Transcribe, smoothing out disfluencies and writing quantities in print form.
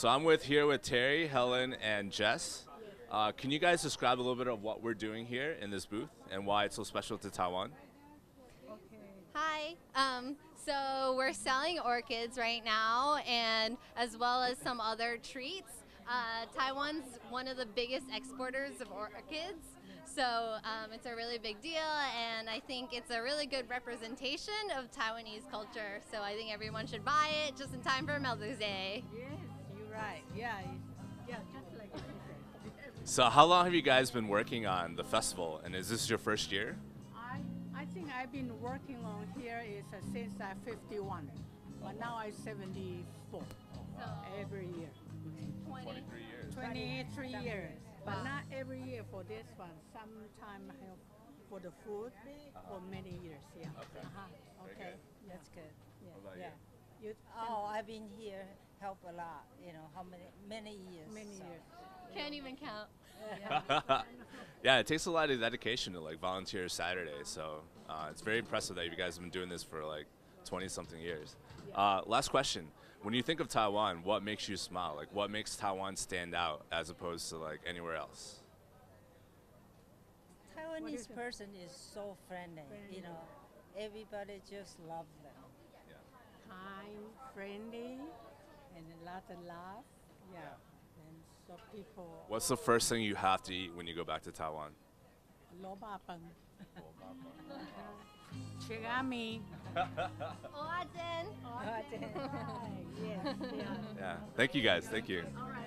So I'm here with Terry, Helen, and Jess. Can you guys describe a little bit of what we're doing here in this booth and why it's so special to Taiwan? Hi. So we're selling orchids right now, and as well as some other treats. Taiwan's one of the biggest exporters of orchids, so it's a really big deal, and I think it's a really good representation of Taiwanese culture. So I think everyone should buy it just in time for Mother's Day. Yes, you're right. Yeah, yeah, just like you said. So how long have you guys been working on the festival, and is this your first year? I think I've been working on here since I'm 51, but now I'm 74. So Every year. 23 years. 23 years, but not every year for this one. Sometime help for the food for many years. Yeah. Okay. Very Okay. good. That's good. Yeah. What about yeah. You? Oh, I've been here, help a lot. You know how many years? Many so. years. can't even count. Yeah, it takes a lot of dedication to like volunteer Saturday. So it's very impressive that you guys have been doing this for like 20 something years. Last question. When you think of Taiwan, what makes you smile? Like what makes Taiwan stand out as opposed to like anywhere else? Taiwanese person is so friendly. You know, everybody just loves them. Kind, friendly, and a lot of love. Yeah. And so people. What's the first thing you have to eat when you go back to Taiwan? Lo ba pang. Chigami. Oazen. Yes. Yeah. Yeah. Thank you guys. Thank you. All right.